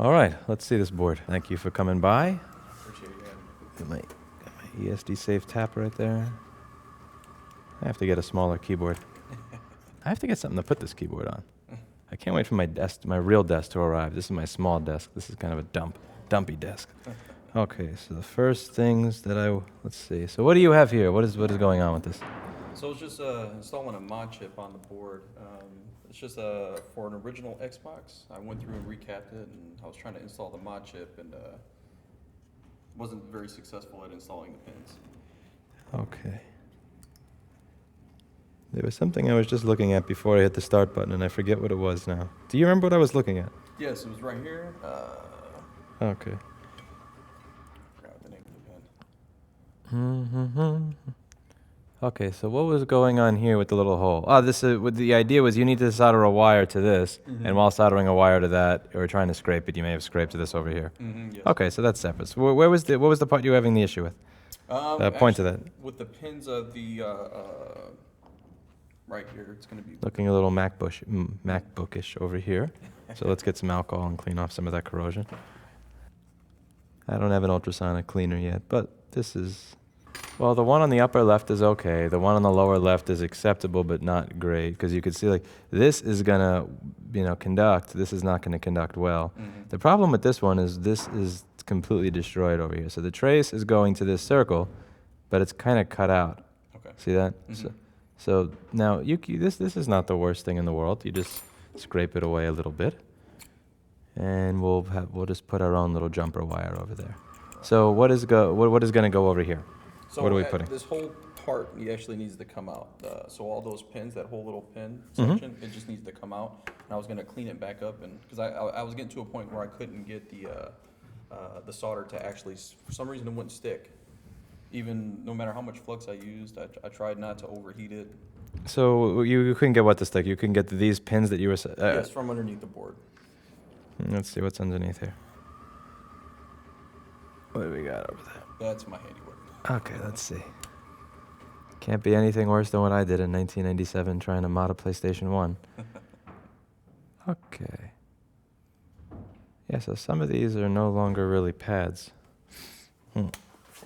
All right, let's see this board. Thank you for coming by. Appreciate it. Got my ESD safe tap right there. I have to get a smaller keyboard. I have to get something to put this keyboard on. I can't wait for my desk, my real desk to arrive. This is my small desk. This is kind of a dumpy desk. Okay, so the first things that let's see. So what do you have here? What is going on with this? So it's just installing a mod chip on the board. It's just for an original Xbox. I went through and recapped it, and I was trying to install the mod chip, and wasn't very successful at installing the pins. Okay. There was something I was just looking at before I hit the start button, and I forget what it was now. Do you remember what I was looking at? Yes, it was right here. Okay. Forgot the name of the pen. Okay, so what was going on here with the little hole? Oh, the idea was you need to solder a wire to this, and while soldering a wire to that, or trying to scrape it, you may have scraped this over here. Yes. Okay, so that's separate. So what was the part you were having the issue with? Point to that. With the pins of the right here, it's going to be Looking a little MacBookish over here. So let's get some alcohol and clean off some of that corrosion. I don't have an ultrasonic cleaner yet, but this is... Well, the one on the upper left is okay. The one on the lower left is acceptable, but not great, because you could see, like, this is gonna, conduct. This is not gonna conduct well. The problem with this one is this is completely destroyed over here. So the trace is going to this circle, but it's kind of cut out. Okay. See that? So now this is not the worst thing in the world. You just scrape it away a little bit, and we'll just put our own little jumper wire over there. So what is gonna go over here? So what are we putting? This whole part actually needs to come out. So all those pins, that whole little pin section, it just needs to come out. And I was gonna clean it back up, and because I was getting to a point where I couldn't get the solder to actually, for some reason, it wouldn't stick. Even no matter how much flux I used, I tried not to overheat it. So you couldn't get what to stick? You couldn't get these pins that you were... yes, from underneath the board. Let's see what's underneath here. What do we got over there? That's my handiwork. Okay, let's see. Can't be anything worse than what I did in 1997 trying to mod a PlayStation 1. Okay. Yeah, so some of these are no longer really pads. Okay,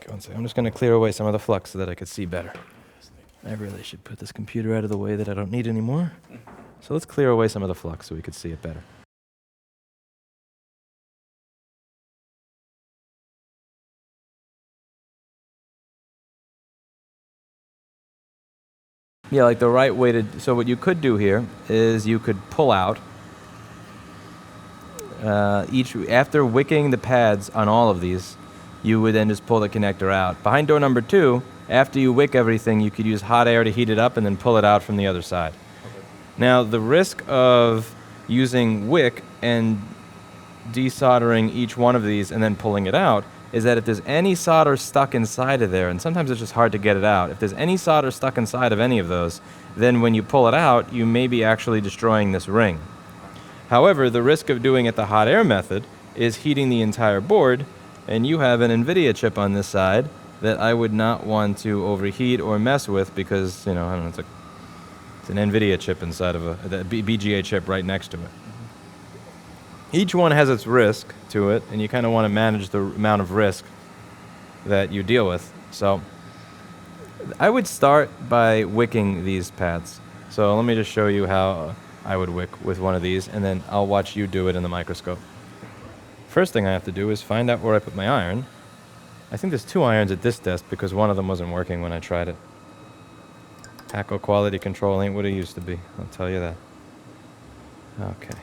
one second. I'm just going to clear away some of the flux so that I could see better. I really should put this computer out of the way that I don't need anymore. So let's clear away some of the flux so we could see it better. Yeah, like the right way to... So what you could do here is you could pull out after wicking the pads on all of these, you would then just pull the connector out. Behind door number 2, after you wick everything, you could use hot air to heat it up and then pull it out from the other side. Okay. Now, the risk of using wick and desoldering each one of these and then pulling it out is that if there's any solder stuck inside of there, and sometimes it's just hard to get it out, if there's any solder stuck inside of any of those, then when you pull it out, you may be actually destroying this ring. However, the risk of doing it the hot air method is heating the entire board, and you have an NVIDIA chip on this side that I would not want to overheat or mess with because, I don't know, it's an NVIDIA chip inside of a BGA chip right next to it. Each one has its risk to it, and you kind of want to manage the amount of risk that you deal with. So I would start by wicking these pads. So let me just show you how I would wick with one of these, and then I'll watch you do it in the microscope. First thing I have to do is find out where I put my iron. I think there's 2 irons at this desk because one of them wasn't working when I tried it. Hackle quality control ain't what it used to be, I'll tell you that. Okay,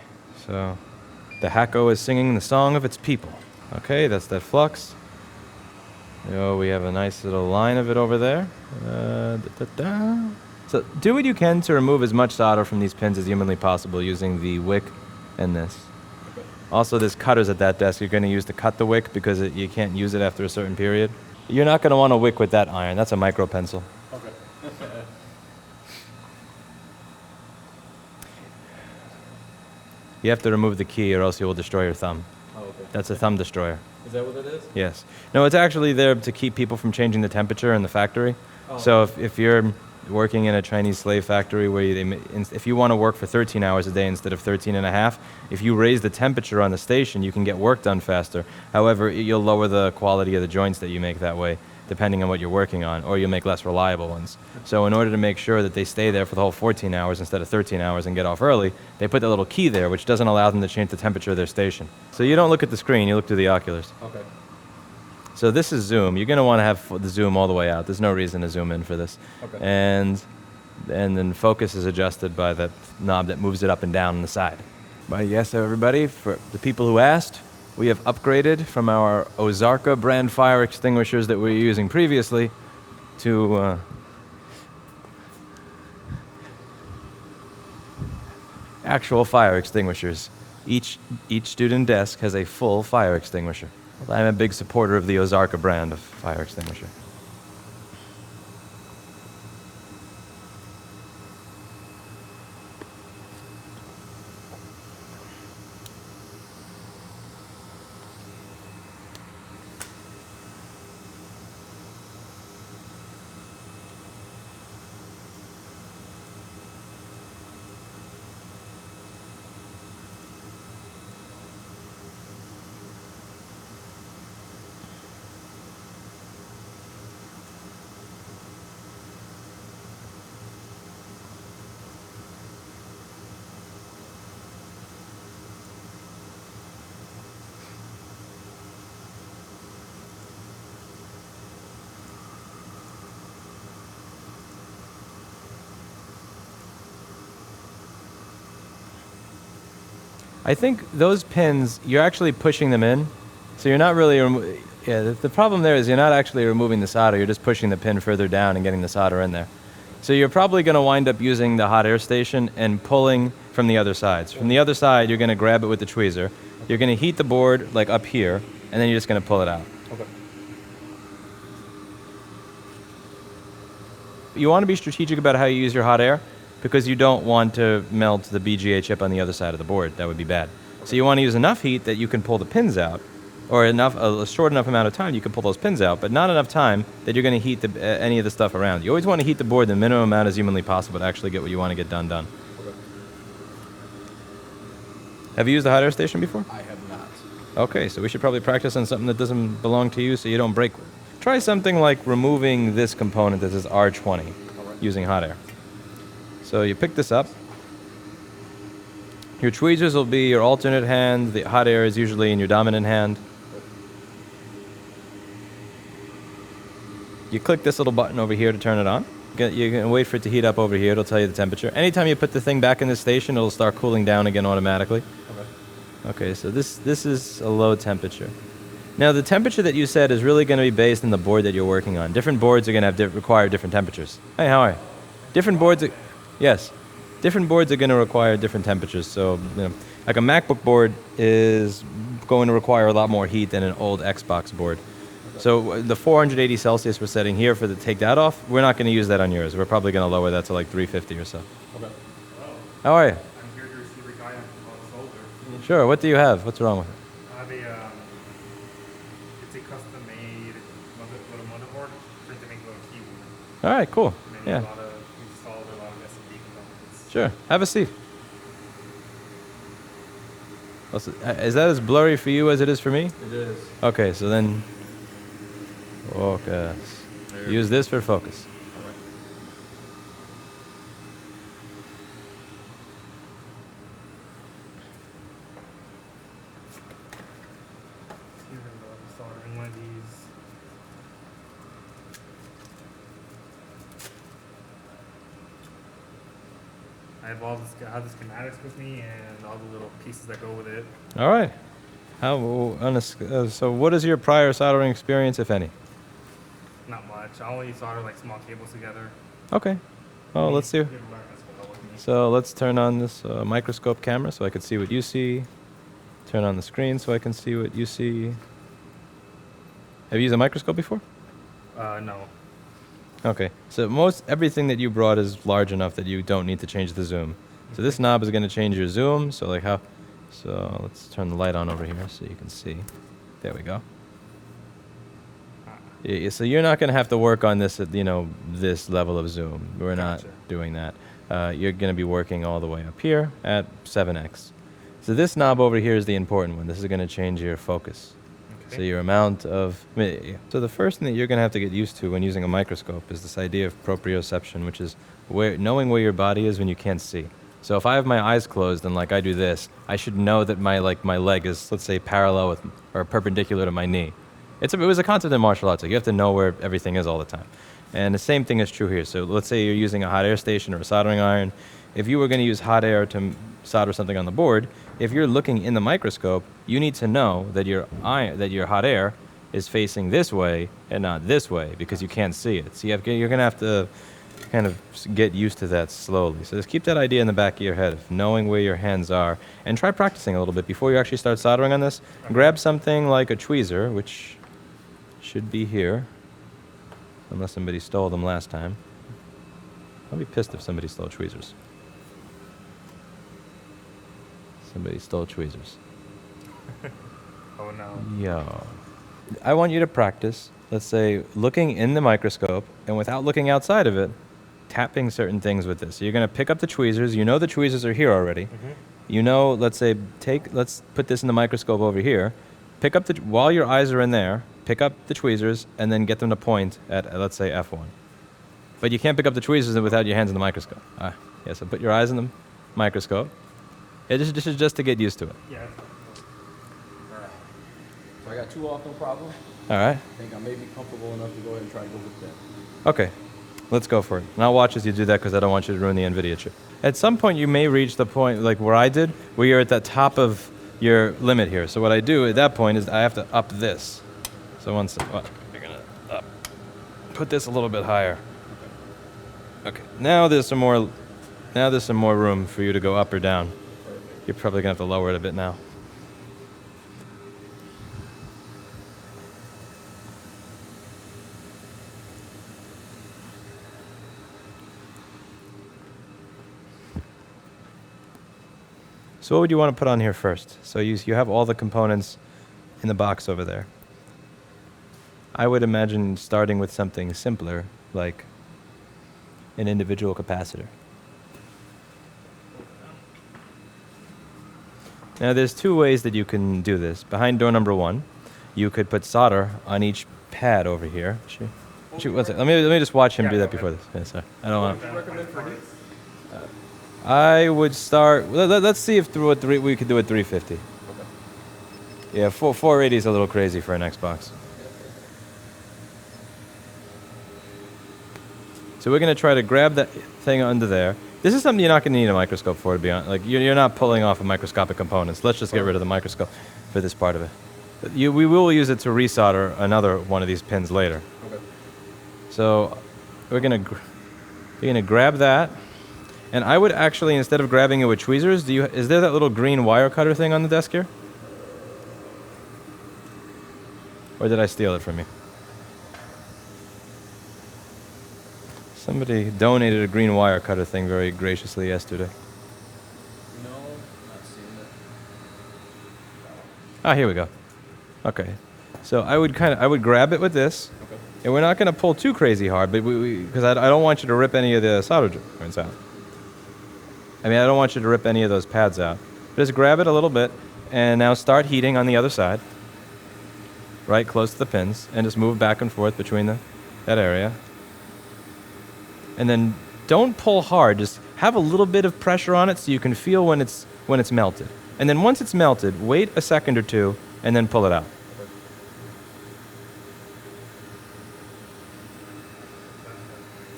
so the Hacko is singing the song of its people. Okay, that's that flux. We have a nice little line of it over there. So do what you can to remove as much solder from these pins as humanly possible using the wick and this. Okay. Also, there's cutters at that desk you're going to use to cut the wick because you can't use it after a certain period. You're not going to want to wick with that iron. That's a micro pencil. Okay. You have to remove the key or else you will destroy your thumb. Oh, okay. That's a thumb destroyer. Is that what it is? Yes. No, it's actually there to keep people from changing the temperature in the factory. Oh. So if you're working in a Chinese slave factory where if you want to work for 13 hours a day instead of 13 and a half, if you raise the temperature on the station, you can get work done faster. However, you'll lower the quality of the joints that you make that way, depending on what you're working on, or you'll make less reliable ones. So in order to make sure that they stay there for the whole 14 hours instead of 13 hours and get off early, they put that little key there, which doesn't allow them to change the temperature of their station. So you don't look at the screen, you look through the oculars. Okay. So this is zoom. You're going to want to have the zoom all the way out. There's no reason to zoom in for this. Okay. And then focus is adjusted by that knob that moves it up and down on the side. But yes, everybody, for the people who asked, we have upgraded from our Ozarka brand fire extinguishers that we were using previously to actual fire extinguishers. Each student desk has a full fire extinguisher. I'm a big supporter of the Ozarka brand of fire extinguisher. I think those pins, you're actually pushing them in. So you're not really, the problem there is you're not actually removing the solder, you're just pushing the pin further down and getting the solder in there. So you're probably going to wind up using the hot air station and pulling from the other sides. From the other side, you're going to grab it with the tweezer. You're going to heat the board like up here, and then you're just going to pull it out. Okay. You want to be strategic about how you use your hot air, because you don't want to melt the BGA chip on the other side of the board. That would be bad. So you want to use enough heat that you can pull the pins out, or a short enough amount of time you can pull those pins out, but not enough time that you're going to heat any of the stuff around. You always want to heat the board the minimum amount as humanly possible to actually get what you want to get done. Okay. Have you used the hot air station before? I have not. Okay, so we should probably practice on something that doesn't belong to you so you don't break. Try something like removing this component that says R20 using hot air. So you pick this up. Your tweezers will be your alternate hand. The hot air is usually in your dominant hand. You click this little button over here to turn it on. You can wait for it to heat up over here. It'll tell you the temperature. Anytime you put the thing back in the station, it'll start cooling down again automatically. Okay, so this is a low temperature. Now, the temperature that you set is really going to be based on the board that you're working on. Different boards are going to require different temperatures. Hey, how are you? Different boards... Yes. Different boards are going to require different temperatures. So, like a MacBook board is going to require a lot more heat than an old Xbox board. So the 480 Celsius we're setting here for the take that off, we're not going to use that on yours. We're probably going to lower that to like 350 or so. Okay. How are you? I'm here to receive a guidance on solder. Sure. What do you have? What's wrong with it? I have it's a custom-made little motherboard to make a little keyboard. All right, cool. And Yeah. we installed a lot of SMD components. Sure. Have a seat. Is that as blurry for you as it is for me? It is. Okay, so then focus. Use this for focus. Even though I'm soldering one of these. I have the schematics with me and all the little pieces that go with it. All right. So what is your prior soldering experience, if any? Not much. I only solder like small cables together. Okay. Well, let's see. You can learn as well with me. So let's turn on this microscope camera so I can see what you see. Turn on the screen so I can see what you see. Have you used a microscope before? No. Okay. So everything that you brought is large enough that you don't need to change the zoom. So this knob is going to change your zoom. So let's turn the light on over here so you can see. There we go. So you're not going to have to work on this at, this level of zoom. We're Gotcha. not doing that. You're going to be working all the way up here at 7x. So this knob over here is the important one. This is going to change your focus. Okay. So your amount of... So the first thing that you're going to have to get used to when using a microscope is this idea of proprioception, which is knowing where your body is when you can't see. So if I have my eyes closed and like I do this, I should know that my leg is, let's say, parallel with or perpendicular to my knee. It was a concept in martial arts. Like you have to know where everything is all the time. And the same thing is true here. So let's say you're using a hot air station or a soldering iron. If you were going to use hot air to solder something on the board, if you're looking in the microscope, you need to know that your hot air is facing this way and not this way because you can't see it. So you're going to have to kind of get used to that slowly. So just keep that idea in the back of your head of knowing where your hands are and try practicing a little bit before you actually start soldering on this. Grab something like a tweezer, which should be here, unless somebody stole them last time. I'll be pissed if somebody stole tweezers. Somebody stole tweezers. Oh no. Yo. I want you to practice, let's say, looking in the microscope and without looking outside of it, tapping certain things with this. So you're going to pick up the tweezers. You know the tweezers are here already. You know, let's say, let's put this in the microscope over here. Pick up while your eyes are in there, pick up the tweezers and then get them to point at, let's say, F1. But you can't pick up the tweezers without your hands in the microscope. Yeah, so put your eyes in the microscope. This is just to get used to it. Yeah. Alright. So I got 2 off, no problem. All right? I think I may be comfortable enough to go ahead and try to go with that. Okay. Let's go for it. And I'll watch as you do that because I don't want you to ruin the NVIDIA chip. At some point, you may reach the point, like where I did, where you're at the top of your limit here. So what I do at that point is I have to up this. So once, you're going to up. Put this a little bit higher. Okay. Now there's some more room for you to go up or down. You're probably going to have to lower it a bit now. So what would you want to put on here first? So you have all the components in the box over there. I would imagine starting with something simpler, like an individual capacitor. Now there's 2 ways that you can do this. Behind door number 1, you could put solder on each pad over here. One second. Let me just watch him do that before this. Yeah, sorry. I don't want to. Recommend for this? I would start. Let's see if we could do it 350. Okay. Yeah, 480 is a little crazy for an Xbox. So we're going to try to grab that thing under there. This is something you're not going to need a microscope for, to be honest. Like you're not pulling off of microscopic components. Let's just get rid of the microscope for this part of it. We will use it to resolder another one of these pins later. Okay. So you're going to grab that. And I would actually, instead of grabbing it with tweezers, is there that little green wire cutter thing on the desk here? Or did I steal it from you? Somebody donated a green wire cutter thing very graciously yesterday. No, not seeing it. Ah, here we go. Okay. So I would grab it with this. Okay. And we're not going to pull too crazy hard, but because I don't want you to rip any of the solder joints out. I don't want you to rip any of those pads out. Just grab it a little bit, and now start heating on the other side, right close to the pins, and just move back and forth between that area. And then don't pull hard. Just have a little bit of pressure on it so you can feel when it's melted. And then once it's melted, wait a second or 2, and then pull it out.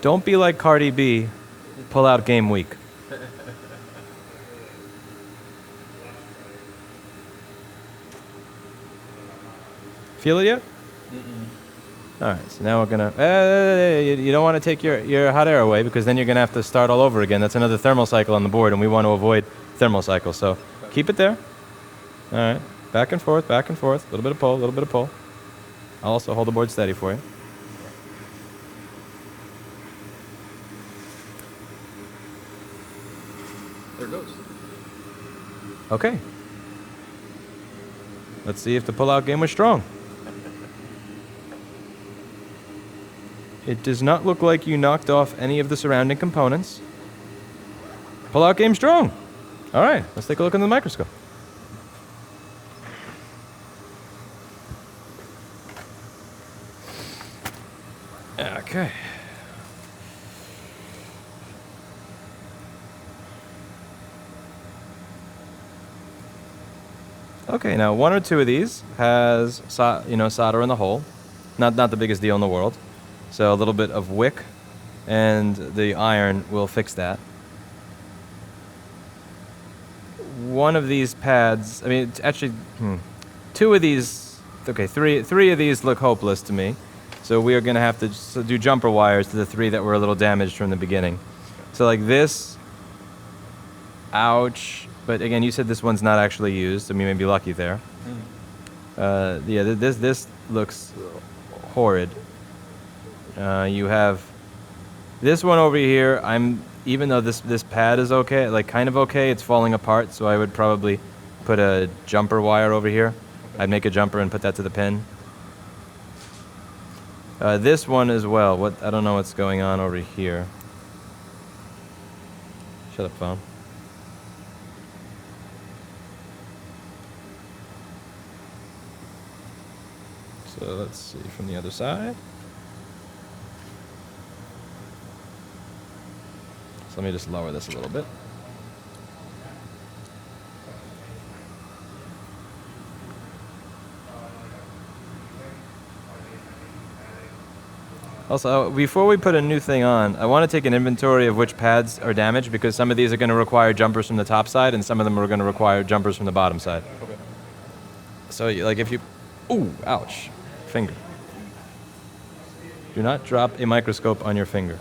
Don't be like Cardi B, pull out game week. Feel it yet? All right, so now we're going to... you don't want to take your hot air away because then you're going to have to start all over again. That's another thermal cycle on the board, and we want to avoid thermal cycles. So keep it there. All right, back and forth, a little bit of pull, a little bit of pull. I'll also hold the board steady for you. There it goes. Okay. Let's see if the pull-out game was strong. It does not look like you knocked off any of the surrounding components. Pull-out game strong. All right, let's take a look under the microscope. Okay. Okay, now one or two of these has solder in the hole. Not the biggest deal in the world. So a little bit of wick and the iron will fix that. One of these pads, I mean, it's actually, two of these, okay, three of these look hopeless to me. So we are going to have to do jumper wires to the three that were a little damaged from the beginning. So like this, ouch. But again, you said this one's not actually used, so we may be lucky there. Yeah, this looks horrid. You have this one over here. Even though this pad is okay, like kind of okay, it's falling apart. So I would probably put a jumper wire over here. I'd make a jumper and put that to the pin. This one as well. I don't know what's going on over here. Shut up, phone. So let's see from the other side. So let me just lower this a little bit. Also, before we put a new thing on, I want to take an inventory of which pads are damaged because some of these are going to require jumpers from the top side and some of them are going to require jumpers from the bottom side. Okay. So like if you, ooh, ouch, finger. Do not drop a microscope on your finger.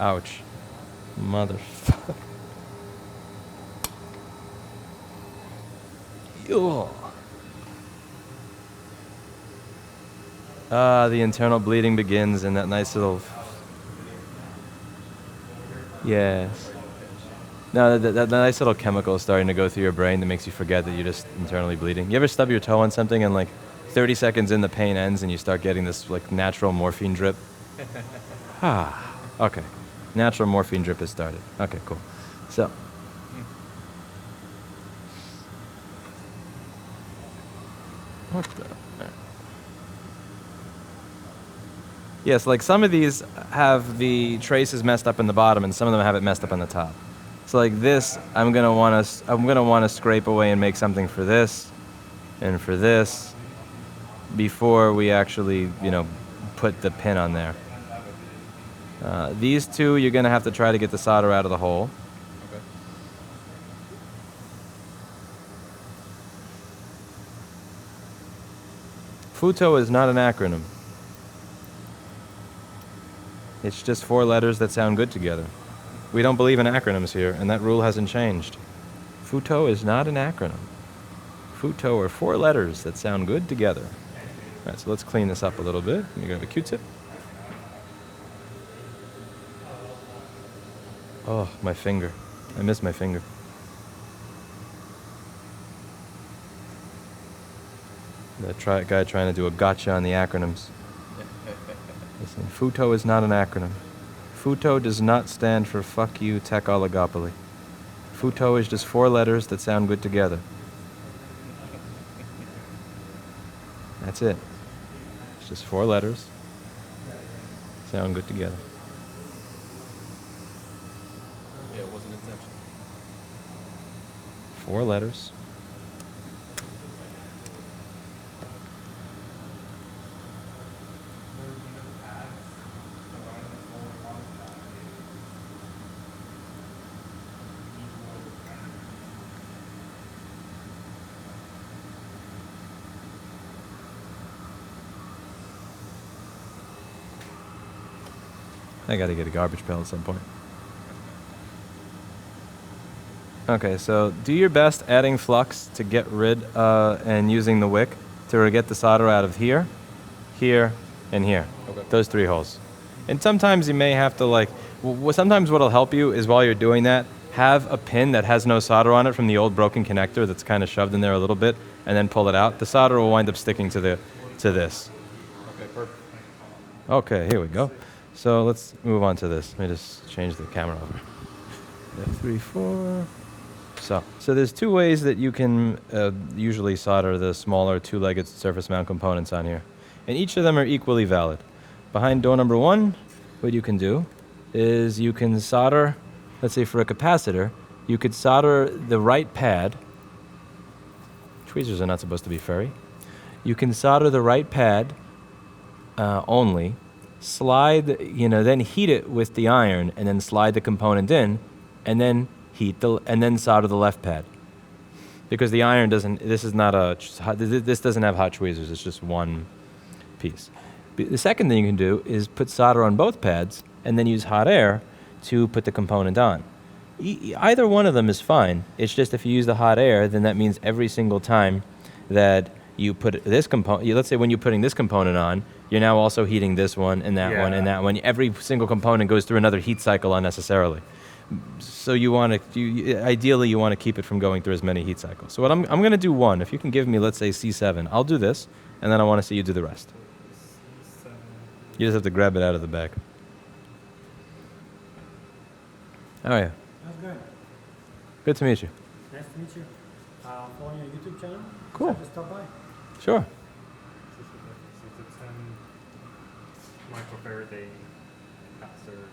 Ouch. Motherfucker. Ugh. The internal bleeding begins and that nice little... Yes. No, that nice little chemical is starting to go through your brain that makes you forget that you're just internally bleeding. You ever stub your toe on something and like 30 seconds in the pain ends and you start getting this like natural morphine drip? Okay. Natural morphine drip has started. Okay, cool. So. What the? Yes, like some of these have the traces messed up in the bottom, and some of them have it messed up on the top. So like this, I'm gonna want to scrape away and make something for this, and for this, before we actually, put the pin on there. These two, you're gonna have to try to get the solder out of the hole. Okay. FUTO is not an acronym. It's just 4 letters that sound good together. We don't believe in acronyms here, and that rule hasn't changed. FUTO is not an acronym. FUTO are 4 letters that sound good together. All right, so let's clean this up a little bit. You're gonna have a Q-tip. Oh, my finger. I missed my finger. That guy trying to do a gotcha on the acronyms. Listen, FUTO is not an acronym. FUTO does not stand for fuck you tech oligopoly. FUTO is just 4 letters that sound good together. That's it. It's just 4 letters. Sound good together. Yeah, it wasn't intentional. 4 letters. I gotta get a garbage pail at some point. Okay, so do your best adding flux to get rid and using the wick to get the solder out of here, here, and here. Okay. Those 3 holes. And sometimes you may have to sometimes what'll help you is while you're doing that, have a pin that has no solder on it from the old broken connector that's kind of shoved in there a little bit, and then pull it out. The solder will wind up sticking to this. Okay, perfect. Okay, here we go. So let's move on to this. Let me just change the camera over. F3, 4. So there's two ways that you can usually solder the smaller two-legged surface mount components on here. And each of them are equally valid. Behind door number 1, what you can do is you can solder, let's say for a capacitor, you could solder the right pad. Tweezers are not supposed to be furry. You can solder the right pad only, slide, then heat it with the iron, and then slide the component in, and then and then solder the left pad. Because the iron doesn't, this doesn't have hot tweezers, it's just one piece. The second thing you can do is put solder on both pads, and then use hot air to put the component on. Either one of them is fine. It's just if you use the hot air, then that means every single time that you put this component, let's say when you're putting this component on, you're now also heating this one and that one and that one. Every single component goes through another heat cycle unnecessarily. So ideally you want to keep it from going through as many heat cycles. So I'm going to do one. If you can give me, let's say C7, I'll do this, and then I want to see you do the rest. You just have to grab it out of the bag. Oh yeah. That's good. Good to meet you. Nice to meet you. Following your YouTube channel. Cool. Just stop by. Sure. So it's a 10 microfarad capacitor.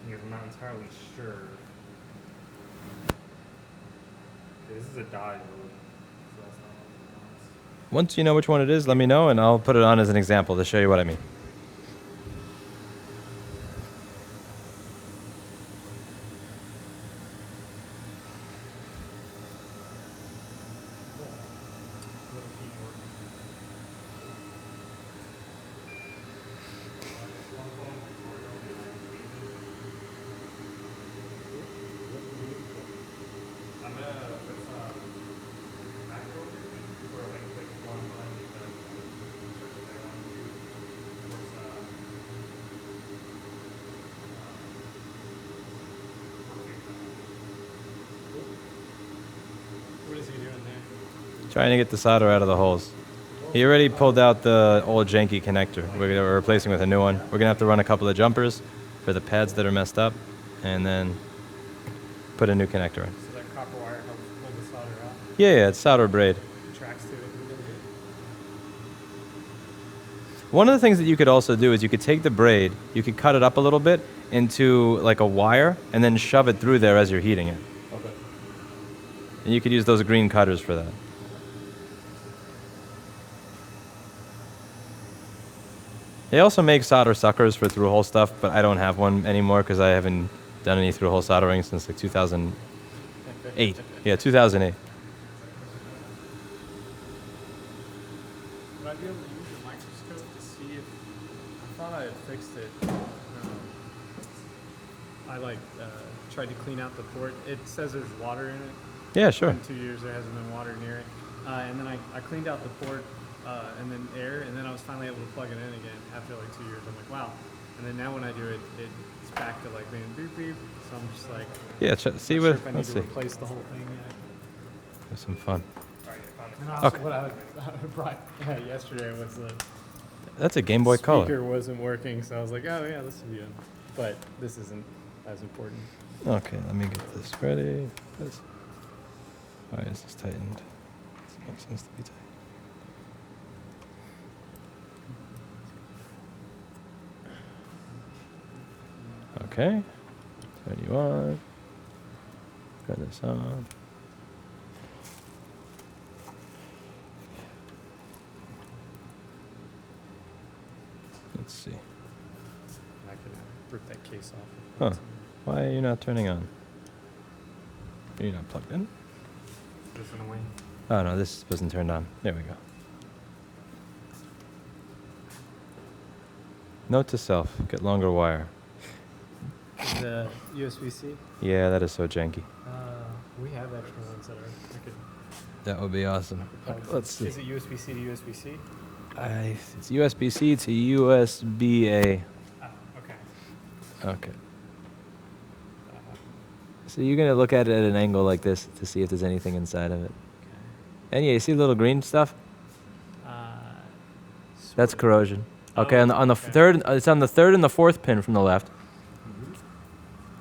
Because I'm not entirely sure. Okay, this is a diode. So that's not what it wants. Once you know which one it is, let me know, and I'll put it on as an example to show you what I mean. What is he doing there? Trying to get the solder out of the holes. He already pulled out the old janky connector. We're replacing with a new one. We're going to have to run a couple of jumpers for the pads that are messed up, and then put a new connector in. So that copper wire helps pull the solder out. Yeah, it's solder braid. Tracks to it. One of the things that you could also do is you could take the braid, you could cut it up a little bit into like a wire, and then shove it through there as you're heating it. Okay. And you could use those green cutters for that. They also make solder suckers for through-hole stuff, but I don't have one anymore because I haven't done any through-hole soldering since like 2008. Yeah, 2008. Would I be able to use a microscope to see if I thought I had fixed it? I tried to clean out the port. It says there's water in it. Yeah, sure. In 2 years there hasn't been water near it. And then I cleaned out the port and then air, and then I was finally able to plug it in again after like 2 years. I'm like, wow. And then now when I do it, it's back to like being beep beep. So I'm just like, Yeah, see not what. sure if I need Let's to see. replace the whole thing yet. Have some fun. And also Okay. what I brought yesterday was the That's a Game Boy Color. speaker wasn't working, so I was like, oh yeah, this will be good. But this isn't as important. Okay, let me get this ready. Why is this tightened? It makes sense to be tightened. Okay, turn you on. Turn this on. Let's see. I could rip that case off. Huh. Why are you not turning on? Are you not plugged in? This in a way. Oh no, this wasn't turned on. There we go. Note to self, get longer wire. The USB-C? Yeah, that is so janky. We have extra ones that are. I could, That would be awesome. Let's see. Is it USB-C to USB-C? It's USB-C to USB-A. Oh, okay. Okay. So you're going to look at it at an angle like this to see if there's anything inside of it. And yeah, you see the little green stuff? That's corrosion. Okay, on the third, it's on the third and the fourth pin from the left.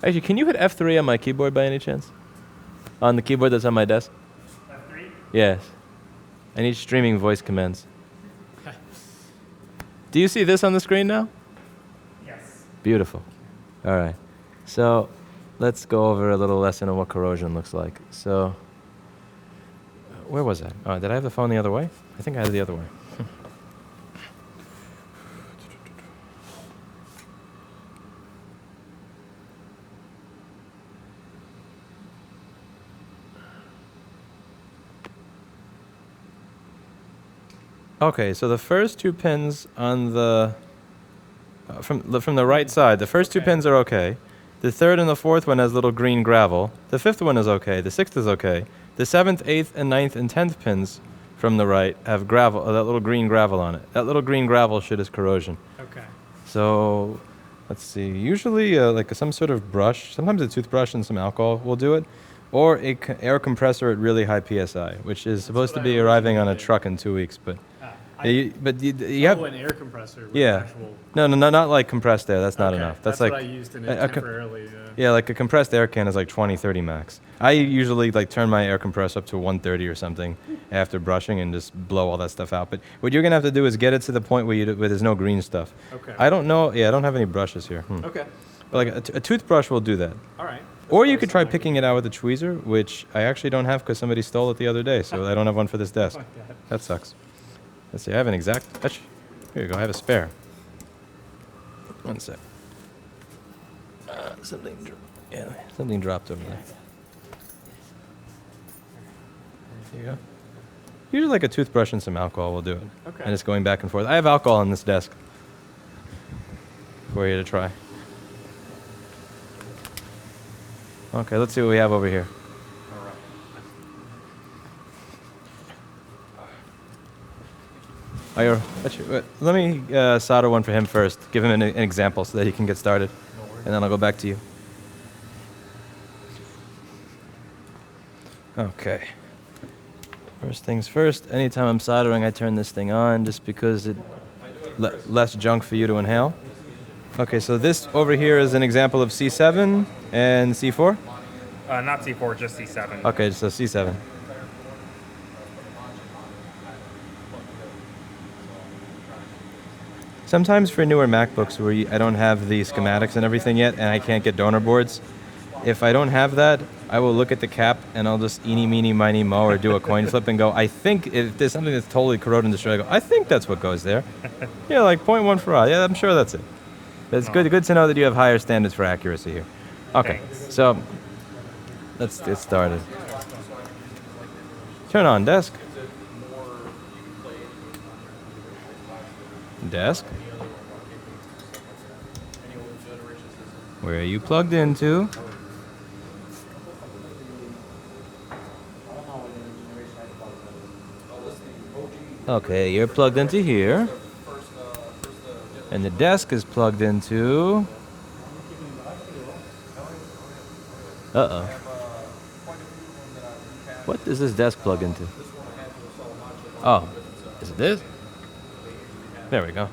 Actually, can you hit F3 on my keyboard by any chance? On the keyboard that's on my desk? F3? Yes. I need streaming voice commands. Do you see this on the screen now? Yes. Beautiful. All right. So let's go over a little lesson on what corrosion looks like. So where was I? Oh, did I have the phone the other way? I think I had it the other way. Okay, so the first two pins on the from the right side, the first two pins are okay. The third and the fourth one has little green gravel. The fifth one is okay. The sixth is okay. The seventh, eighth, and ninth and 10th pins from the right have gravel, that little green gravel on it. That little green gravel shit is corrosion. Okay. So let's see. Usually, like some sort of brush, sometimes a toothbrush and some alcohol will do it, or a air compressor at really high psi, which is supposed to be arriving on a truck in 2 weeks, but. But you have an air compressor with yeah. actual... No, not like compressed air. That's not Okay, enough. That's like what I used in it temporarily. yeah, like a compressed air can is like 20, 30 max. I usually like turn my air compressor up to 130 or something after brushing and just blow all that stuff out. But what you're gonna have to do is get it to the point where where there's no green stuff. Okay. I don't know. Yeah, I don't have any brushes here. Okay. But like a toothbrush will do that. All right. Or you could try picking it out with a tweezer, which I actually don't have because somebody stole it the other day, so I don't have one for this desk. That sucks. Let's see, I have an exact. Here you go, I have a spare. One sec. Something dropped over there. There you go. Usually, like a toothbrush and some alcohol will do it. Okay. And it's going back and forth. I have alcohol on this desk for you to try. Okay, let's see what we have over here. Let me solder one for him first. Give him an example so that he can get started. And then I'll go back to you. Okay. First things first, anytime I'm soldering, I turn this thing on just because it less junk for you to inhale. Okay, so this over here is an example of C7 and C4? Not C4, just C7. Okay, so C7. Sometimes for newer MacBooks where I don't have the schematics and everything yet and I can't get donor boards, if I don't have that, I will look at the cap and I'll just eeny, meeny, miny, mo, or do a coin flip and go, I think if there's something that's totally corroded and destroyed, I go, I think that's what goes there. Yeah, like 0.1 for all. Yeah, I'm sure that's it. But it's good to know that you have higher standards for accuracy here. Okay, so let's get started. Turn on desk. Desk. Where are you plugged into? Okay, you're plugged into here. And the desk is plugged into... Uh-oh. What does this desk plug into? Oh, is it this? There we go.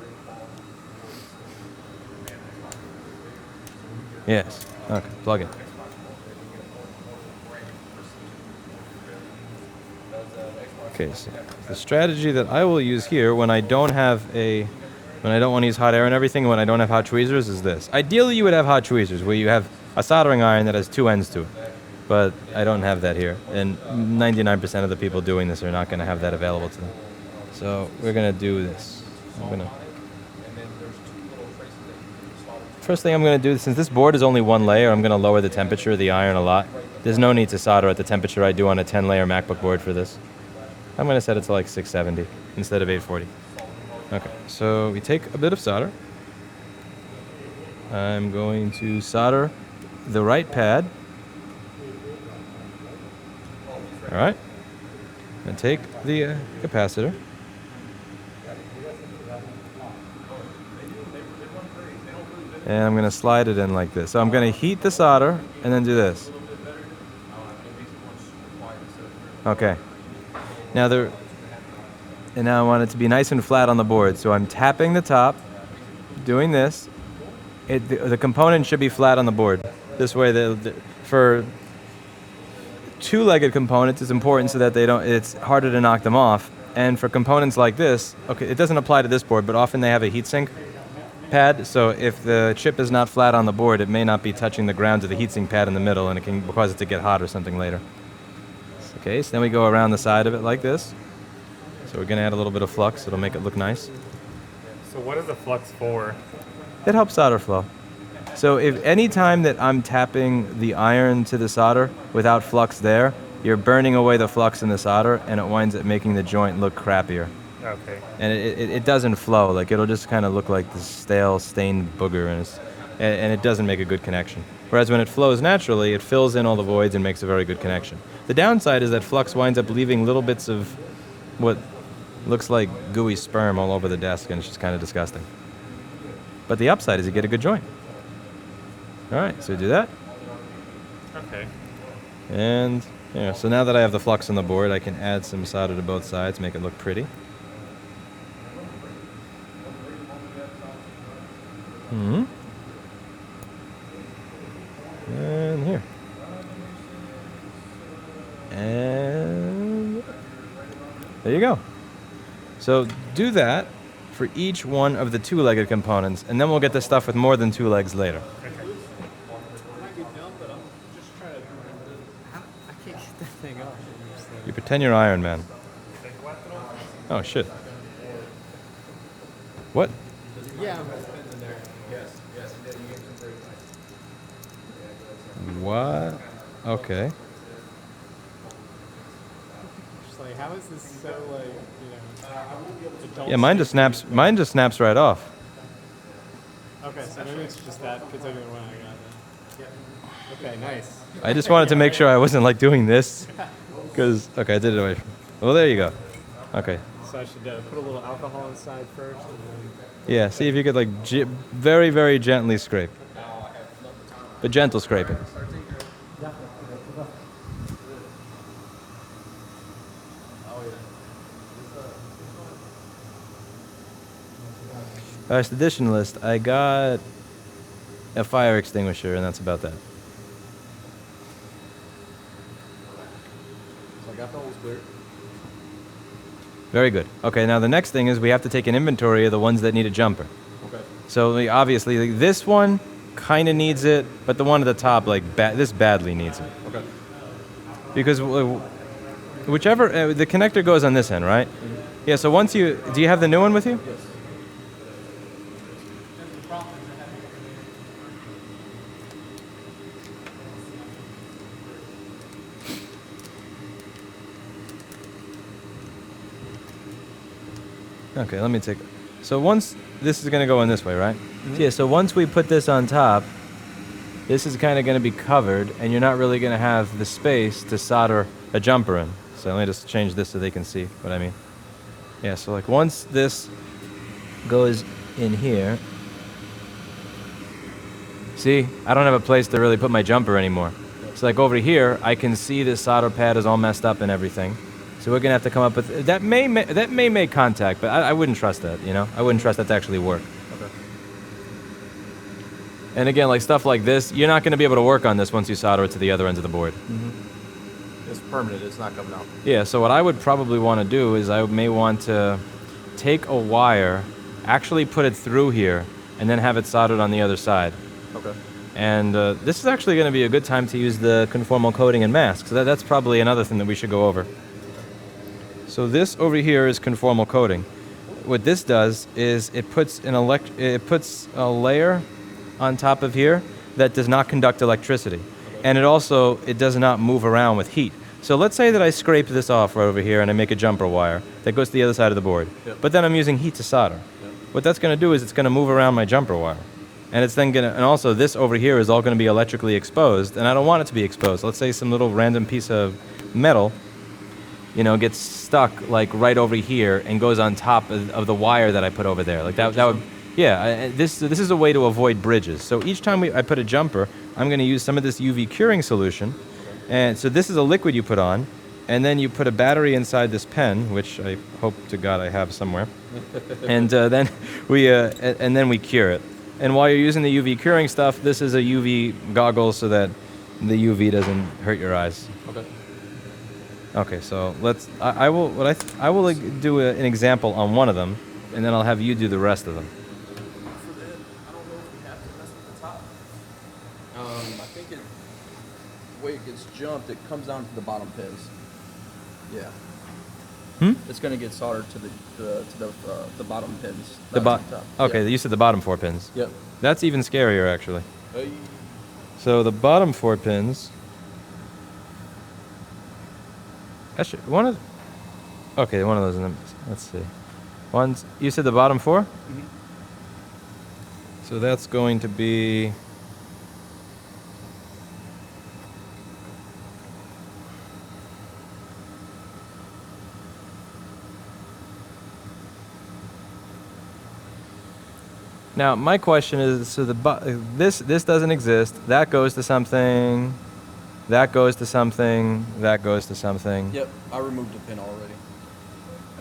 Yes. Okay, plug it. Okay, so the strategy that I will use here when I don't want to use hot air and everything, when I don't have hot tweezers, is this. Ideally, you would have hot tweezers where you have a soldering iron that has two ends to it. But I don't have that here. And 99% of the people doing this are not going to have that available to them. So we're going to do this. First thing I'm going to do, since this board is only one layer, I'm going to lower the temperature of the iron a lot. There's no need to solder at the temperature I do on a 10-layer MacBook board for this. I'm going to set it to like 670 instead of 840. Okay, so we take a bit of solder. I'm going to solder the right pad. All right. And take the capacitor. And I'm going to slide it in like this. So I'm going to heat the solder and then do this. Okay. Now I want it to be nice and flat on the board. So I'm tapping the top doing this, the component should be flat on the board. This way, for two-legged components, it's important so that it's harder to knock them off. And for components like this, okay, it doesn't apply to this board, but often they have a heatsink pad, so if the chip is not flat on the board, it may not be touching the ground to the heatsink pad in the middle, and it can cause it to get hot or something later. Okay, so then we go around the side of it like this. So we're going to add a little bit of flux. It'll make it look nice. So what is the flux for? It helps solder flow. So if any time that I'm tapping the iron to the solder without flux there, you're burning away the flux in the solder, and it winds up making the joint look crappier. Okay. And it doesn't flow. Like, it'll just kind of look like this stale, stained booger, and it doesn't make a good connection. Whereas when it flows naturally, it fills in all the voids and makes a very good connection. The downside is that flux winds up leaving little bits of what looks like gooey sperm all over the desk, and it's just kind of disgusting. But the upside is you get a good joint. All right, so do that. Okay. And yeah, so now that I have the flux on the board, I can add some solder to both sides, make it look pretty. And here. And there you go. So do that for each one of the two-legged components, and then we'll get the stuff with more than two legs later. Might be dumb, but I'm just trying to remember. I can't get that thing up. You pretend you're Iron Man. Oh, shit. What? Yeah, I'm in there. What? Okay. Just like, how is this so like, adult Yeah, mine just snaps right off. Okay, so maybe it's just that particular one I got then. Okay, nice. I just wanted to make sure I wasn't like doing this, because okay, I did it away from. Well, there you go. Okay. So I should put a little alcohol inside first, and then. Yeah. See if you could like very, very gently scrape, but gentle scraping. As the addition list, I got a fire extinguisher, and that's about that. So I got the holes clear. Very good. Okay, now the next thing is we have to take an inventory of the ones that need a jumper. Okay. So obviously this one kind of needs it, but the one at the top, like this badly needs it. Okay. Because whichever, the connector goes on this end, right? Mm-hmm. Yeah, so once do you have the new one with you? Yes. Okay, let me take it. So once, this is going to go in this way, right? Mm-hmm. Yeah, so once we put this on top, this is kind of going to be covered, and you're not really going to have the space to solder a jumper in. So let me just change this so they can see what I mean. Yeah, so like once this goes in here, see, I don't have a place to really put my jumper anymore. So like over here, I can see this solder pad is all messed up and everything. So we're gonna have to come up with that may make contact, but I wouldn't trust that. You know, I wouldn't trust that to actually work. Okay. And again, like stuff like this, you're not gonna be able to work on this once you solder it to the other ends of the board. Mm-hmm. It's permanent. It's not coming out. Yeah. So what I would probably want to do is I may want to take a wire, actually put it through here, and then have it soldered on the other side. Okay. And this is actually going to be a good time to use the conformal coating and mask. So that's probably another thing that we should go over. So this over here is conformal coating. What this does is it puts a layer on top of here that does not conduct electricity. And it does not move around with heat. So let's say that I scrape this off right over here and I make a jumper wire that goes to the other side of the board. Yep. But then I'm using heat to solder. Yep. What that's going to do is it's going to move around my jumper wire. And it's then going to, and also this over here is all going to be electrically exposed, and I don't want it to be exposed. Let's say some little random piece of metal, gets stuck like right over here and goes on top of the wire that I put over there. Like that would, yeah. This is a way to avoid bridges. So each time I put a jumper, I'm going to use some of this UV curing solution, and so this is a liquid you put on, and then you put a battery inside this pen, which I hope to God I have somewhere, and then we cure it. And while you're using the UV curing stuff, this is a UV goggle so that the UV doesn't hurt your eyes. Okay. Okay, so let's. I will. I will like, do an example on one of them, and then I'll have you do the rest of them. For that, I don't know if we have to mess with the top. I think the way it gets jumped, it comes down to the bottom pins. Yeah. It's gonna get soldered to the bottom pins. The not bot. the top. Okay, Yeah. you said the bottom 4 pins. Yep. That's even scarier, actually. Hey. So the bottom 4 pins. Actually, one of. Okay, one of those. Let's see. One's. You said the bottom 4. Mhm. So that's going to be. Now, my question is, so this doesn't exist. That goes to something. That goes to something. That goes to something. Yep. I removed a pin already.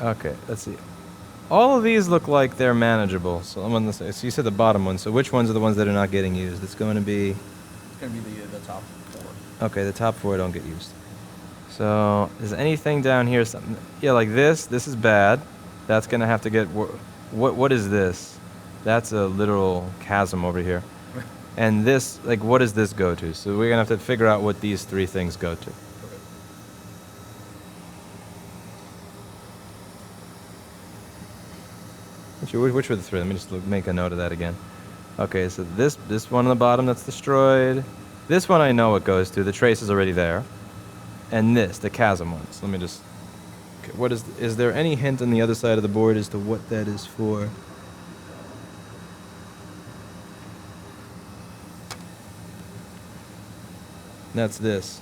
Okay, let's see. All of these look like they're manageable. So I'm on the. So you said the bottom one. So which ones are the ones that are not getting used? It's going to be. It's gonna be the top 4. Okay, the top 4 don't get used. So is anything down here? Something? Yeah, like this. This is bad. That's gonna have to get. What is this? That's a literal chasm over here. And this, like, what does this go to? So we're gonna have to figure out what these 3 things go to. Okay. Which were the 3? Let me just make a note of that again. Okay, so this one on the bottom that's destroyed. This one I know what goes to. The trace is already there. And this, the chasm one. So let me just. Okay, what is there any hint on the other side of the board as to what that is for? That's this.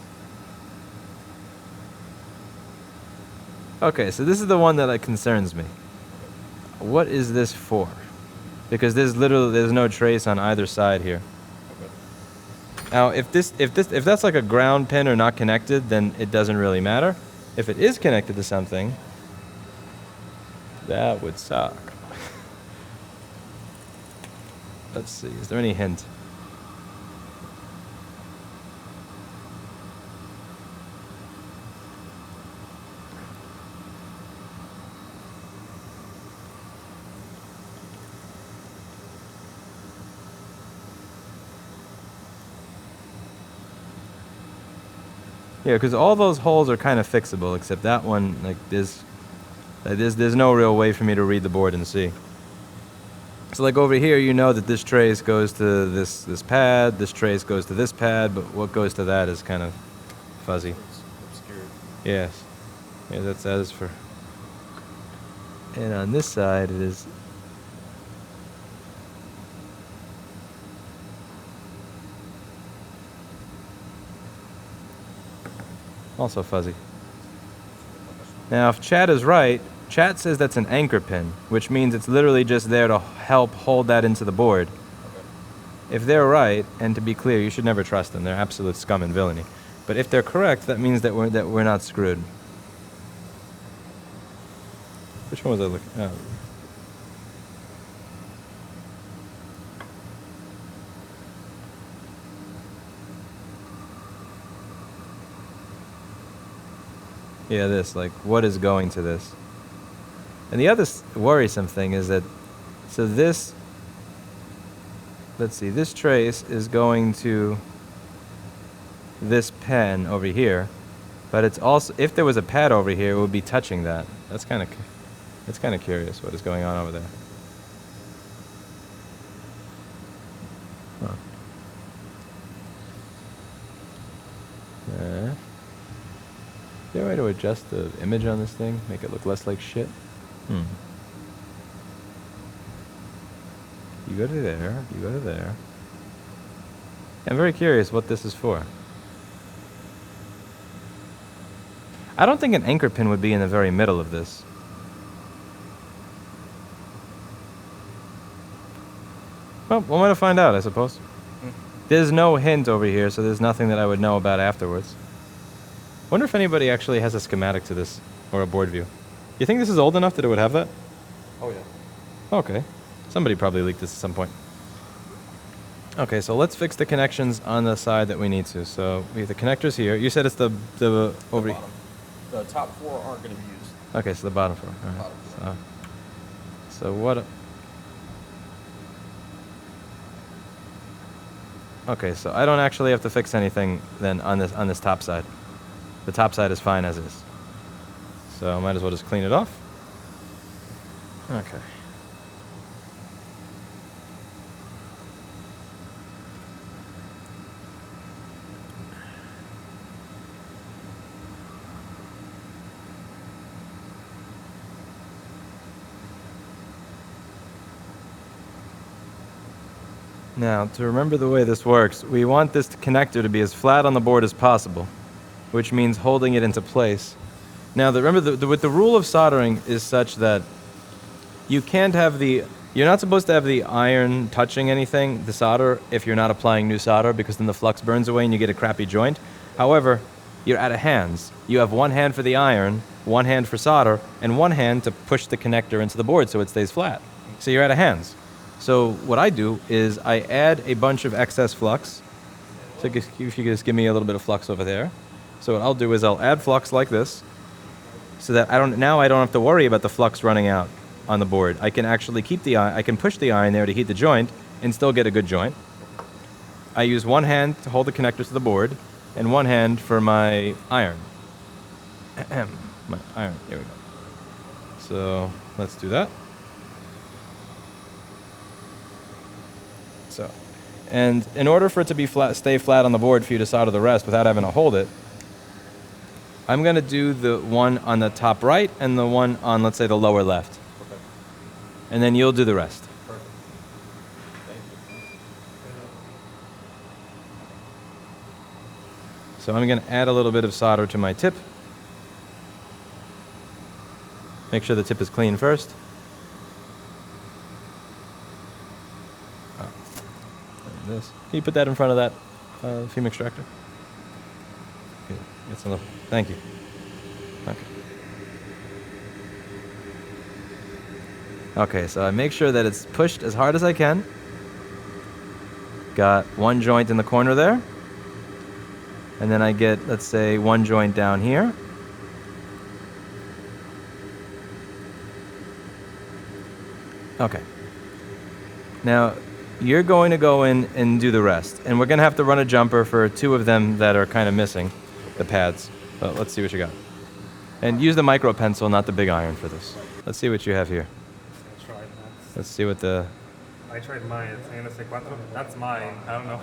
Okay, so this is the one that concerns me. What is this for? Because there's no trace on either side here. Okay. Now, if that's like a ground pin or not connected, then it doesn't really matter. If it is connected to something, that would suck. Let's see. Is there any hint? Yeah, because all those holes are kind of fixable, except that one, like, there's no real way for me to read the board and see. So, like, over here, you know that this trace goes to this pad, this trace goes to this pad, but what goes to that is kind of fuzzy. It's obscured. Yes. Yeah, that is for... And on this side, it is... also fuzzy. Now, if Chad is right, Chad says that's an anchor pin, which means it's literally just there to help hold that into the board. Okay. If they're right, and to be clear, you should never trust them. They're absolute scum and villainy. But if they're correct, that means that we're not screwed. Which one was I looking at? Oh. Yeah, this, like, what is going to this? And the other worrisome thing is that, so this, let's see, this trace is going to this pen over here, but it's also, if there was a pad over here, it would be touching that. That's kind of curious what is going on over there. Huh. Is there a way to adjust the image on this thing? Make it look less like shit? You go to there, you go to there. I'm very curious what this is for. I don't think an anchor pin would be in the very middle of this. Well, we're going to find out, I suppose. There's no hint over here, so there's nothing that I would know about afterwards. Wonder if anybody actually has a schematic to this or a board view. You think this is old enough that it would have that? Oh, yeah. Okay. Somebody probably leaked this at some point. Okay, so let's fix the connections on the side that we need to. So we have the connectors here. You said it's the over. The bottom. The top 4 aren't going to be used. Okay, so the bottom 4. All right. Bottom four. So what? Okay, so I don't actually have to fix anything then on this top side. The top side is fine as is. So I might as well just clean it off. Okay. Now, to remember the way this works, we want this connector to be as flat on the board as possible, which means holding it into place. Now, remember, with the rule of soldering is such that you can't have you're not supposed to have the iron touching anything, the solder, if you're not applying new solder, because then the flux burns away and you get a crappy joint. However, you're out of hands. You have one hand for the iron, one hand for solder, and one hand to push the connector into the board so it stays flat. So you're out of hands. So what I do is I add a bunch of excess flux. So if you could just give me a little bit of flux over there. So what I'll do is I'll add flux like this, so that I don't have to worry about the flux running out on the board. I can actually I can push the iron there to heat the joint and still get a good joint. I use one hand to hold the connectors to the board and one hand for my iron. My iron, here we go. So let's do that. So, and in order for it to stay flat on the board for you to solder the rest without having to hold it, I'm going to do the one on the top right and the one on, let's say, the lower left. Okay. And then you'll do the rest. Perfect. Thank you. So I'm going to add a little bit of solder to my tip. Make sure the tip is clean first. This. Can you put that in front of that fume extractor? Okay. Get some. Thank you. Okay. Okay, so I make sure that it's pushed as hard as I can. Got one joint in the corner there. And then I get, let's say, one joint down here. Okay. Now, you're going to go in and do the rest. And we're going to have to run a jumper for 2 of them that are kind of missing, the pads. But let's see what you got. And use the micro pencil, not the big iron for this. Let's see what you have here. I tried that. Let's see what the... I tried mine. It's NS4. That's mine. I don't know.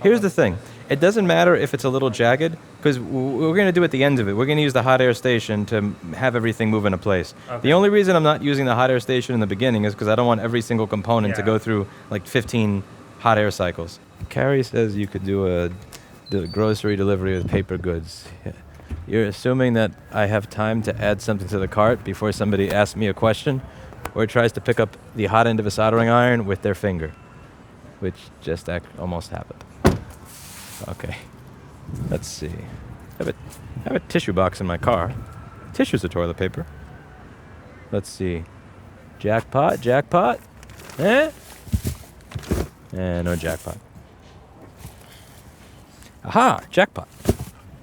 Here's the thing. It doesn't matter if it's a little jagged, because we're going to do at the end of it. We're going to use the hot air station to have everything move into place. Okay. The only reason I'm not using the hot air station in the beginning is because I don't want every single component to Yeah. go through like 15 hot air cycles. Carrie says you could do a grocery delivery with paper goods. You're assuming that I have time to add something to the cart before somebody asks me a question or tries to pick up the hot end of a soldering iron with their finger, which just almost happened. Okay, let's see. I have a tissue box in my car. Tissues are toilet paper. Let's see. Jackpot, jackpot. Eh? No jackpot. Aha, jackpot.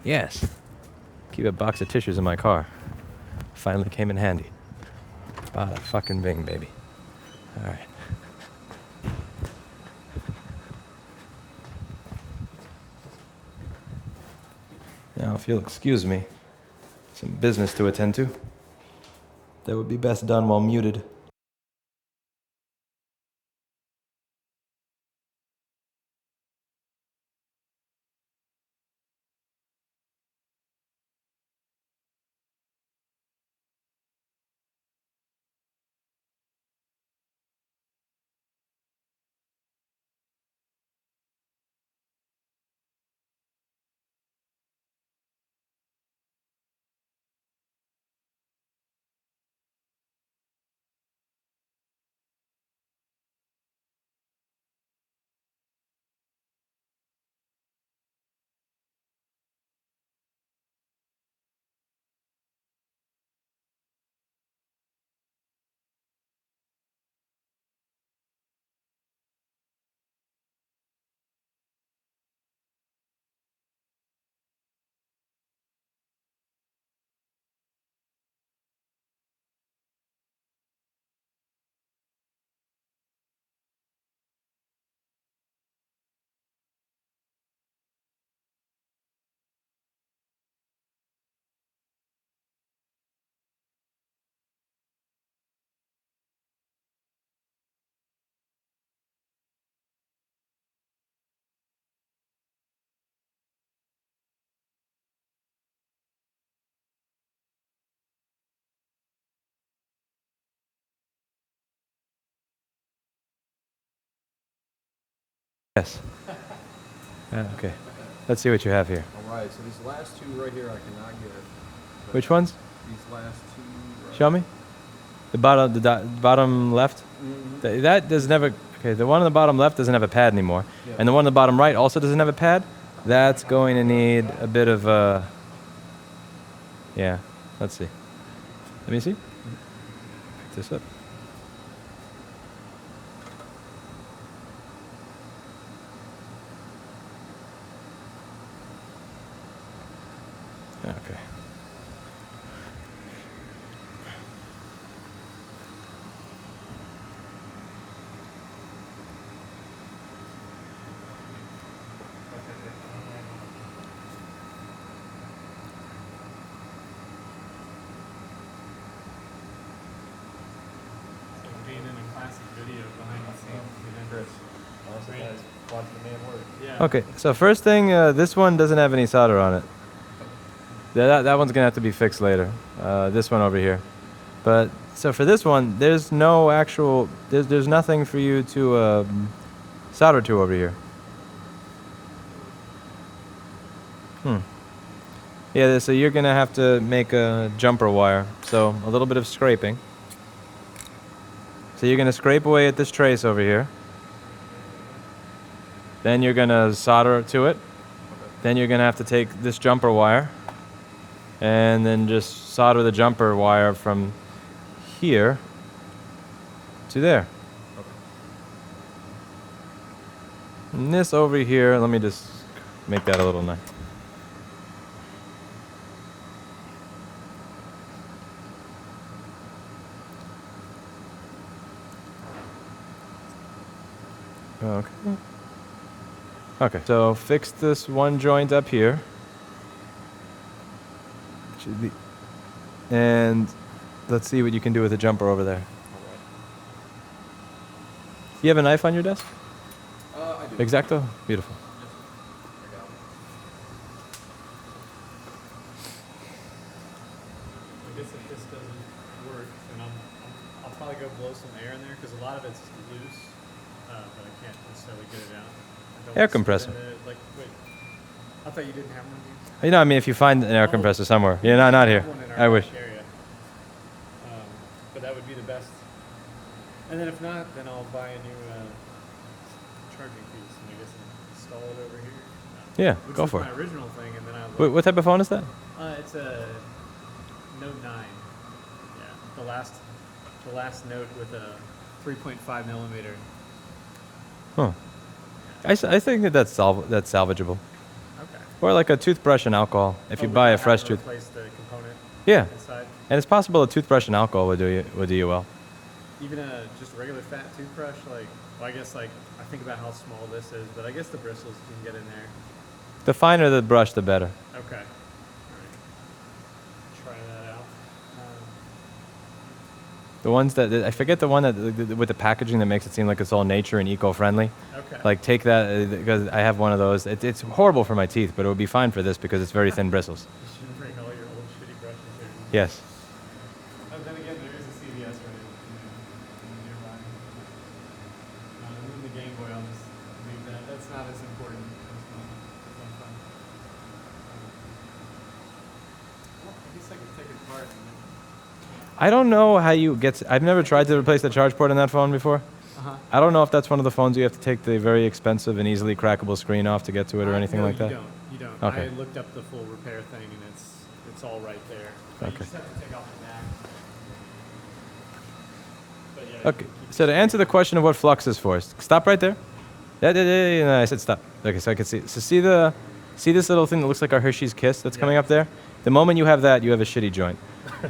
Yes. Keep a box of tissues in my car. Finally came in handy. Bada fucking bing, baby. All right. Now, if you'll excuse me, some business to attend to. That would be best done while muted. Yes. Okay. Let's see what you have here. All right, so these last two right here I cannot get. But Which ones? These last two. Right Show me. The bottom, bottom left. That does never. Okay, the one on the bottom left doesn't have a pad anymore, Yeah. and the one on the bottom right also doesn't have a pad. That's going to need a bit of a. Yeah. Let's see. Let me see. Pick this up. Okay. So being in a classic video behind the scenes, you know, Honestly, Great. guys, watching the man work. yeah. Okay. So first thing, this one doesn't have any solder on it. That one's gonna have to be fixed later. This one over here. But so for this one, there's no actual. There's nothing for you to solder to over here. Yeah, so you're gonna have to make a jumper wire. So a little bit of scraping. So you're gonna scrape away at this trace over here. Then you're gonna solder to it. Then you're gonna have to take this jumper wire and then just solder the jumper wire from here to there. And this over here, let me just make that a little nice. Okay. Okay, so fix this one joint up here. Should be, and let's see what you can do with the jumper over there. You have a knife on your desk? I do. Exacto? Beautiful. I got it. I guess if this doesn't work, then I'll probably go blow some air in there because a lot of it's loose, but I can't necessarily get it out. I don't Air want to compressor. spin it, like, wait, I thought you didn't have one. You know, I mean, if you find an air compressor somewhere. Yeah, not here. We have one in our I wish. back area. But that would be the best. And then if not, then I'll buy a new charging piece and I guess install it over here. Yeah, Which go was for my it. original thing, and then I Wait, looked. what type of phone is that? It's a Note 9. Yeah, the last Note with a 3.5 millimeter. Huh. I think that's salvageable. Okay. Or like a toothbrush and alcohol. If you buy a fresh tooth. Replace the component Yeah, inside. and it's possible a toothbrush and alcohol would do you well. Even just a regular fat toothbrush, like, well, I guess like I think about how small this is, but I guess the bristles can get in there. The finer the brush, the better. Okay. All right. Try that out. The ones that I forget the one that with the packaging that makes it seem like it's all nature and eco-friendly. Okay. Like take that because I have one of those. It's horrible for my teeth, but it would be fine for this because it's very thin bristles. You should bring all your old shitty brushes here. Yes. Oh, then again, there is a CVS right nearby. And then the Game Boy, I'll just leave that. That's not as important. That's fun. Well, I guess I could take it apart. I don't know how you get. I've never tried to replace the charge port on that phone before. Uh-huh. I don't know if that's one of the phones you have to take the very expensive and easily crackable screen off to get to it or anything no, like that. You don't. Okay. I looked up the full repair thing, and it's all right there. But Okay. You just have to take off the back. But yeah, Okay. So to answer the question of what flux is for, stop right there. No, I said stop. Okay, so I can see. So see this little thing that looks like our Hershey's Kiss that's coming up there. The moment you have that, you have a shitty joint.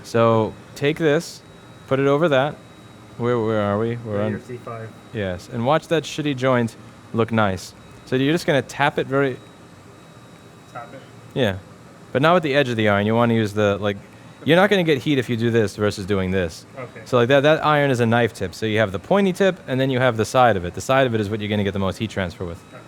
So take this, put it over that. Where are we? We're on. C5. Yes, and watch that shitty joint look nice. So you're just gonna tap it very. Tap it. Yeah, but not with the edge of the iron. You want to use the like. You're not gonna get heat if you do this versus doing this. Okay. So like that iron is a knife tip. So you have the pointy tip, and then you have the side of it. The side of it is what you're gonna get the most heat transfer with. Okay.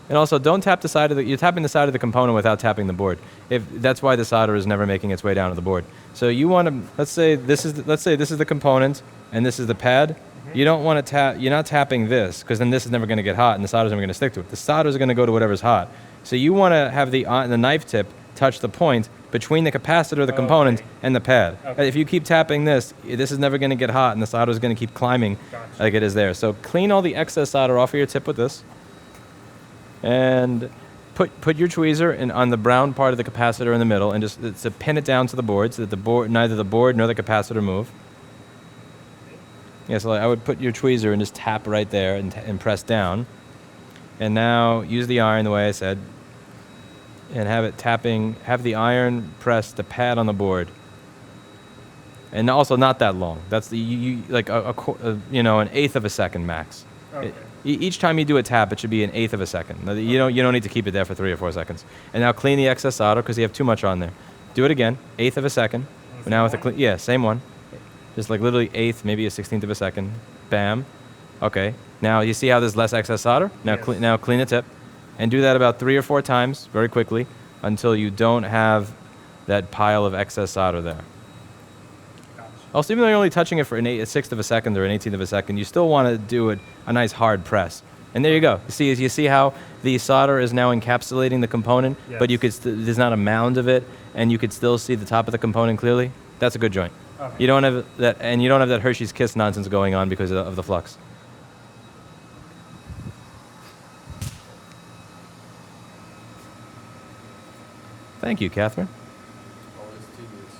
And also, don't tap the side of the. You're tapping the side of the component without tapping the board. If that's why the solder is never making its way down to the board. So you want to. Let's say this is the component and this is the pad. You don't want to tap. You're not tapping this because then this is never going to get hot and the solder's never going to stick to it. The solder is going to go to whatever's hot. So you want to have the knife tip touch the point between the capacitor, the component, and the pad. Okay. If you keep tapping this is never going to get hot and the solder is going to keep climbing Gotcha. like it is there. So clean all the excess solder off of your tip with this. And put your tweezer on the brown part of the capacitor in the middle and just to pin it down to the board so that neither the board nor the capacitor move. Yeah, so I would put your tweezer and just tap right there and press down. And now use the iron the way I said. And have the iron press the pad on the board. And also not that long. That's like an eighth of a second max. Okay. Each time you do a tap, it should be an eighth of a second. You don't need to keep it there for 3 or 4 seconds. And now clean the excess solder because you have too much on there. Do it again, eighth of a second. Same Now with one? same one. Just like literally eighth, maybe a 16th of a second. Bam. Okay. Now you see how there's less excess solder? Now Yes. now clean the tip, and do that about 3 or 4 times very quickly until you don't have that pile of excess solder there. Gotcha. Also, even though you're only touching it for a sixth of a second or an 18th of a second, you still want to do a nice hard press. And there you go. You see how the solder is now encapsulating the component, but you Yes. could there's not a mound of it, and you could still see the top of the component clearly. That's a good joint. Okay. You don't have that, and you don't have that Hershey's Kiss nonsense going on because of the flux. Thank you, Catherine. Always tedious.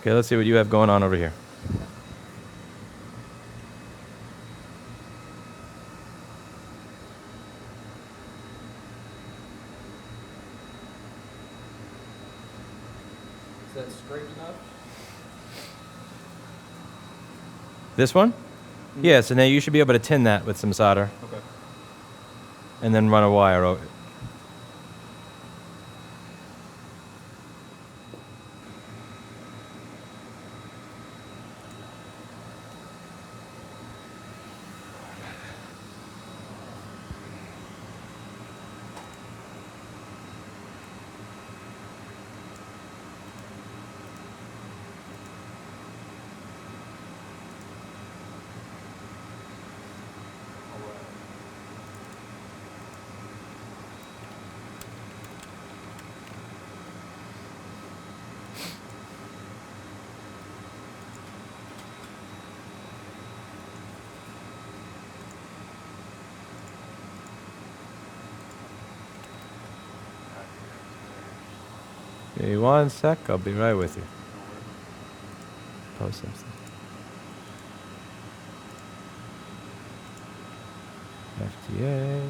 Okay, let's see what you have going on over here. Is that straight enough? This one? Yeah, so now you should be able to tin that with some solder Okay. and then run a wire over it. Give me 1 sec, I'll be right with you. Post something. FDA.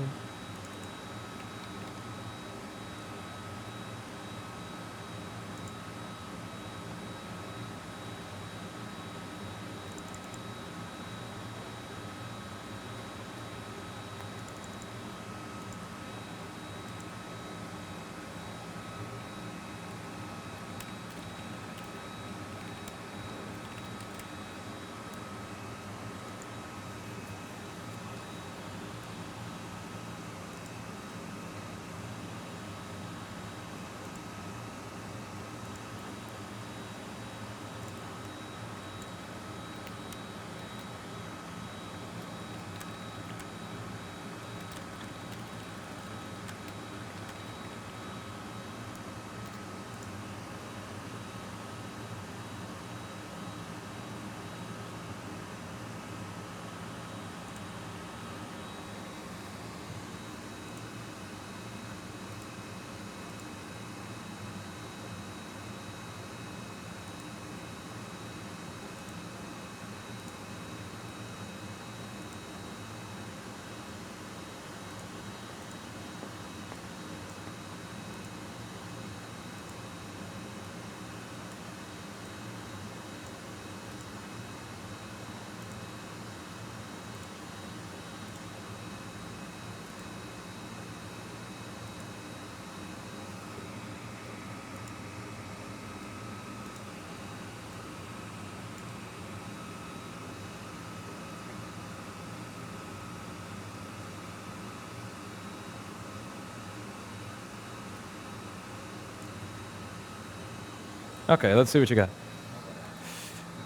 Okay, let's see what you got.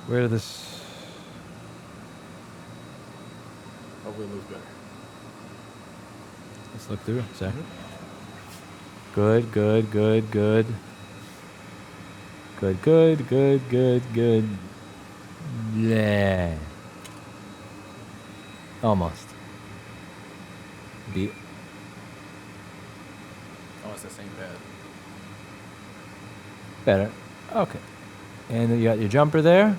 Where did this... Hopefully it looks better. Let's look through. Sorry. Good, good, good, good. Good, good, good, good, good. Yeah. Almost. Be Oh, it's the same pad. better. Okay. And then you got your jumper there.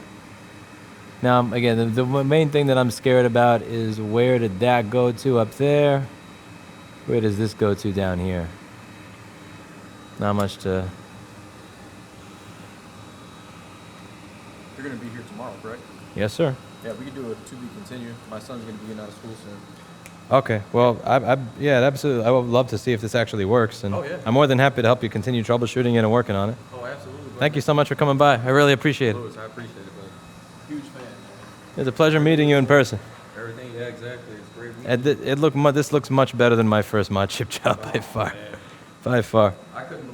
Now, again, the main thing that I'm scared about is where did that go to up there? Where does this go to down here? Not much to... You're gonna be here tomorrow, correct? Yes, sir. Yeah, we could do a to be continued. My son's gonna be getting out of school soon. Okay. Well, yeah, absolutely. I would love to see if this actually works. And Oh, yeah. I'm more than happy to help you continue troubleshooting it and working on it. Oh, absolutely. Thank you so much for coming by. I really appreciate it. Louis, I appreciate it, bud. Huge fan, man. It's a pleasure meeting you in person. Everything, yeah, exactly. It's great. This looks much better than my first mod chip job by far. Man. By far. I couldn't